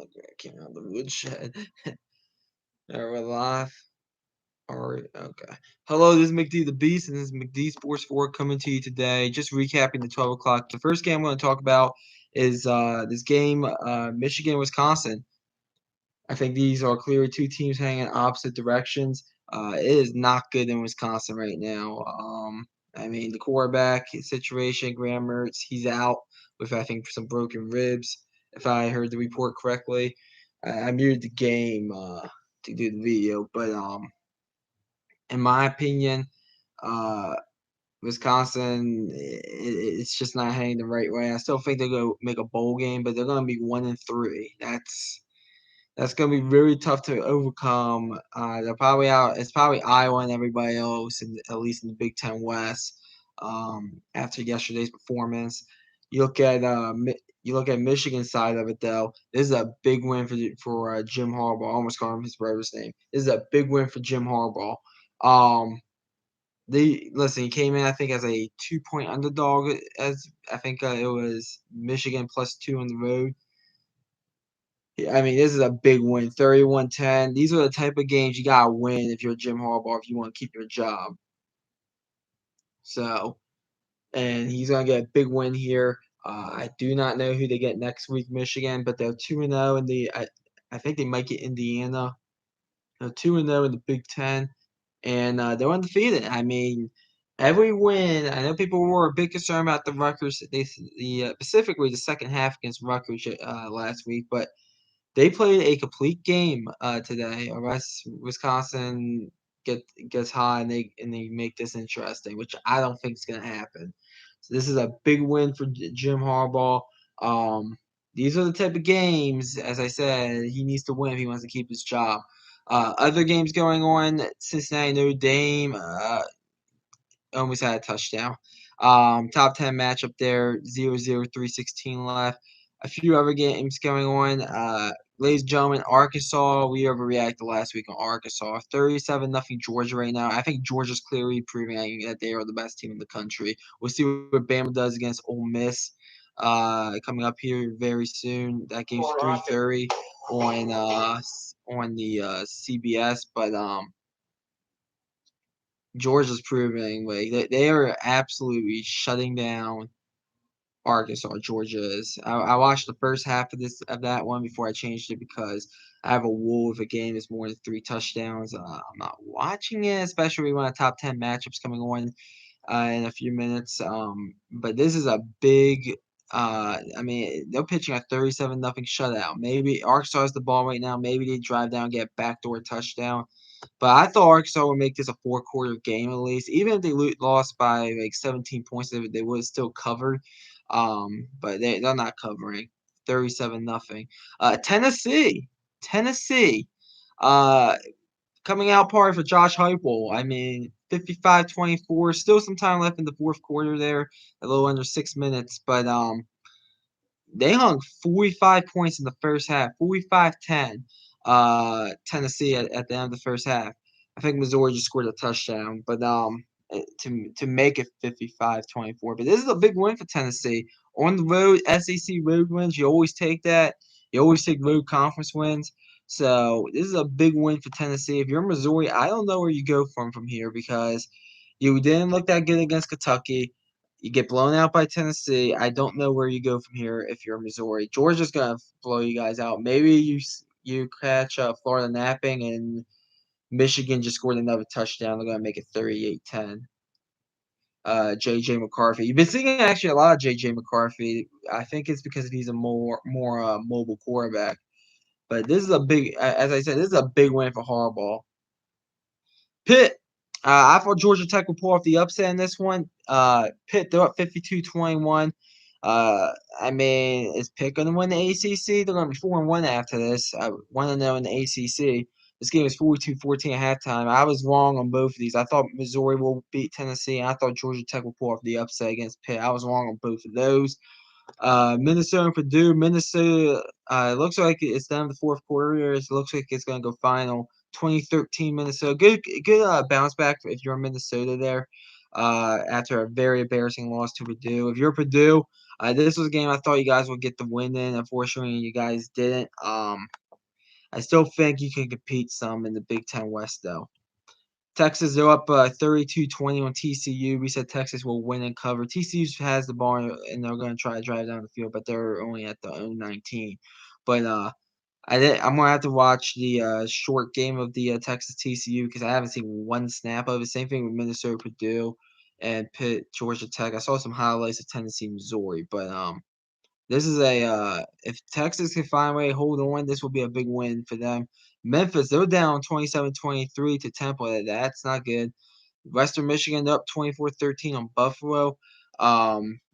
I came out of the woodshed. We're live. Alright, okay. Hello, this is McD the Beast, and this is McD Sports 4 coming to you today. Just recapping the 12 o'clock. The first game I'm going to talk about is this game, Michigan-Wisconsin. I think these are clearly two teams heading in opposite directions. It is not good in Wisconsin right now. I mean, the quarterback situation, Graham Mertz, he's out with, I think, some broken ribs, if I heard the report correctly. I muted the game to do the video, but in my opinion, uh, Wisconsin, it's just not heading the right way. I still think they're going to make a bowl game, but they're going to be 1-3. That's gonna be really tough to overcome. They're probably out. It's probably Iowa and everybody else, at least in the Big Ten West. After yesterday's performance, you look at Michigan's side of it though. This is a big win for Jim Harbaugh. I almost called him his brother's name. This is a big win for Jim Harbaugh. He came in I think as a 2-point underdog. As I think it was Michigan +2 on the road. I mean, this is a big win, 31-10. These are the type of games you gotta win if you're Jim Harbaugh if you want to keep your job. So, and he's gonna get a big win here. I do not know who they get next week, Michigan, but they're 2-0 in the. I think they might get Indiana. They're 2-0 in the Big Ten, and they're undefeated. I mean, every win. I know people were a big concern about the Rutgers. Specifically the second half against Rutgers last week, but they played a complete game today, unless Wisconsin gets high and they make this interesting, which I don't think is going to happen. So this is a big win for Jim Harbaugh. These are the type of games, as I said, he needs to win if he wants to keep his job. Other games going on, Cincinnati, Notre Dame, almost had a touchdown. Top 10 matchup there, 0-0, 3:16 left. A few other games going on. Ladies and gentlemen, Arkansas, we overreacted last week on Arkansas. 37-0 Georgia right now. I think Georgia's clearly proving that they are the best team in the country. We'll see what Bama does against Ole Miss coming up here very soon. That game's 3:30 on the CBS, but Georgia's proving like they are absolutely shutting down Arkansas. Georgia is. I watched the first half of that one before I changed it because I have a rule if a game is more than 3 touchdowns. I'm not watching it, especially when a top 10 matchups coming on in a few minutes. But this is a big. I mean, they're pitching a 37-0 shutout. Maybe Arkansas has the ball right now. Maybe they drive down, get a backdoor touchdown. But I thought Arkansas would make this a 4-quarter game at least. Even if they lost by like 17 points, they would have still covered. But they're not covering. 37-0. Tennessee. Uh, coming out party for Josh Heupel. I mean, 55-24. Still some time left in the fourth quarter there. A little under 6 minutes, but they hung 45 points in the first half. 45-10. Tennessee at the end of the first half. I think Missouri just scored a touchdown, but to make it 55-24. But this is a big win for Tennessee. On the road, SEC road wins, you always take that. You always take road conference wins. So this is a big win for Tennessee. If you're Missouri, I don't know where you go from here because you didn't look that good against Kentucky. You get blown out by Tennessee. I don't know where you go from here if you're Missouri. Georgia's gonna blow you guys out. Maybe you catch Florida napping and Michigan just scored another touchdown. They're gonna make it 38-10. J.J. McCarthy. You've been seeing actually a lot of J.J. McCarthy. I think it's because he's a more mobile quarterback. But this is a big, as I said, this is a big win for Harbaugh. Pitt. I thought Georgia Tech would pull off the upset in this one. Pitt, they're up 52-21. I mean, is Pitt going to win the ACC? They're going to be 4-1 after this. 1-0 in the ACC. This game is 42-14 at halftime. I was wrong on both of these. I thought Missouri will beat Tennessee, and I thought Georgia Tech will pull off the upset against Pitt. I was wrong on both of those. Minnesota and Purdue. Minnesota, it looks like it's down to the fourth quarter. It looks like it's going to go final. 2013 Minnesota. Good bounce back if you're Minnesota there after a very embarrassing loss to Purdue. If you're Purdue, This was a game I thought you guys would get the win in. Unfortunately, you guys didn't. I still think you can compete some in the Big Ten West, though. Texas, they're up 32-20 on TCU. We said Texas will win and cover. TCU has the ball, and they're going to try to drive down the field, but they're only at the own 19. But I'm gonna have to watch the short game of the Texas TCU because I haven't seen one snap of it. Same thing with Minnesota Purdue and Pitt Georgia Tech. I saw some highlights of Tennessee Missouri, but this is a if Texas can find a way to hold on, this will be a big win for them. Memphis, they're down 27-23 to Temple. That's not good. Western Michigan up 24-13 on Buffalo.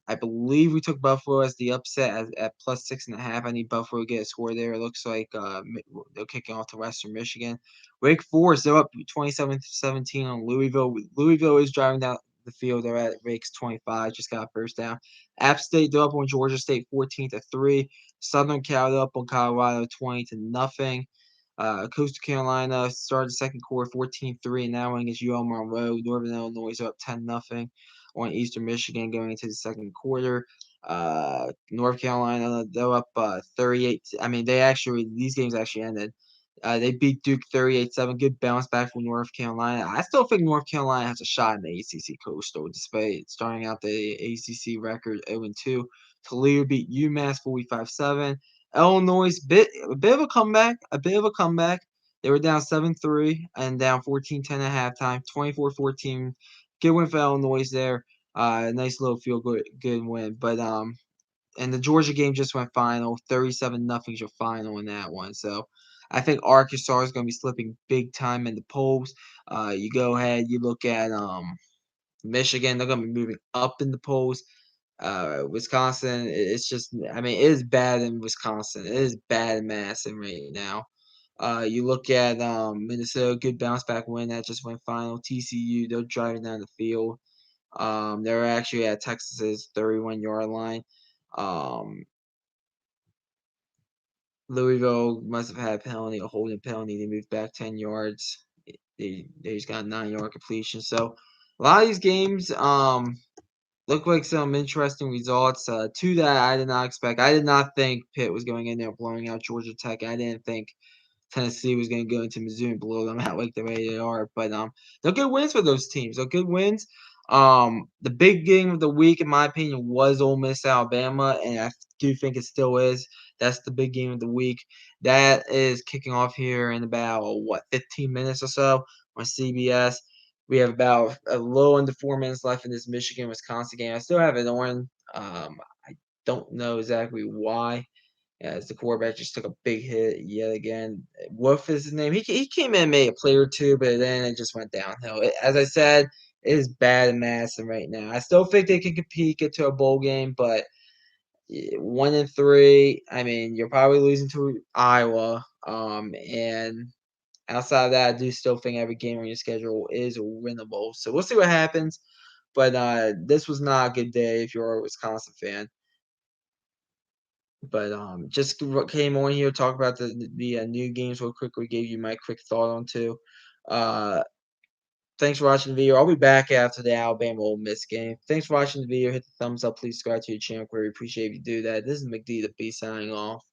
I believe we took Buffalo as the upset at plus 6.5. I need Buffalo to get a score there. It looks like they're kicking off to Western Michigan. Wake Forest, they're up 27-17 on Louisville. Louisville is driving down the field. They're at Wake's 25, just got a first down. App State, they're up on Georgia State 14-3. Southern Cal, they're up on Colorado 20-0. Coastal Carolina started the second quarter 14-3, and now against UL Monroe. Northern Illinois is up 10-0 on Eastern Michigan going into the second quarter. North Carolina, they're up 38. I mean, these games actually ended. They beat Duke 38-7. Good bounce back from North Carolina. I still think North Carolina has a shot in the ACC Coastal, despite starting out the ACC record 0-2. Toledo beat UMass 45-7. Illinois, a bit of a comeback. A bit of a comeback. They were down 7-3 and down 14-10 at halftime. 24-14. Good win for Illinois there. Nice little good win. But and the Georgia game just went final. 37-0 is your final in that one. So I think Arkansas is going to be slipping big time in the polls. You go ahead, you look at Michigan, they're going to be moving up in the polls. Wisconsin, it's just, I mean, it is bad in Wisconsin. It is bad in Madison right now. You look at Minnesota, good bounce back win that just went final. TCU, they're driving down the field. They're actually at Texas's 31-yard line. Um, Louisville must have had a penalty, a holding penalty. They moved back 10 yards. They just got a 9-yard completion. So a lot of these games look like some interesting results. Two that I did not expect. I did not think Pitt was going in there blowing out Georgia Tech. I didn't think Tennessee was going to go into Mizzou and blow them out like the way they are. But they're good wins for those teams. They're good wins. The big game of the week, in my opinion, was Ole Miss Alabama, and I do think it still is. That's the big game of the week. That is kicking off here in about 15 minutes or so on CBS. We have about a little under 4 minutes left in this Michigan Wisconsin game. I still have it on. I don't know exactly why as the quarterback just took a big hit yet again. Wolf is his name. He came in and made a play or two, but then it just went downhill. As I said, it is bad in Madison right now. I still think they can compete, get to a bowl game, but 1-3. I mean, you're probably losing to Iowa. And outside of that, I do still think every game on your schedule is winnable. So we'll see what happens. But this was not a good day if you're a Wisconsin fan. But just came on here to talk about the new games real quick. We gave you my quick thought on too. Uh, thanks for watching the video. I'll be back after the Alabama Ole Miss game. Thanks for watching the video. Hit the thumbs up. Please subscribe to your channel. We appreciate if you do that. This is McD the B signing off.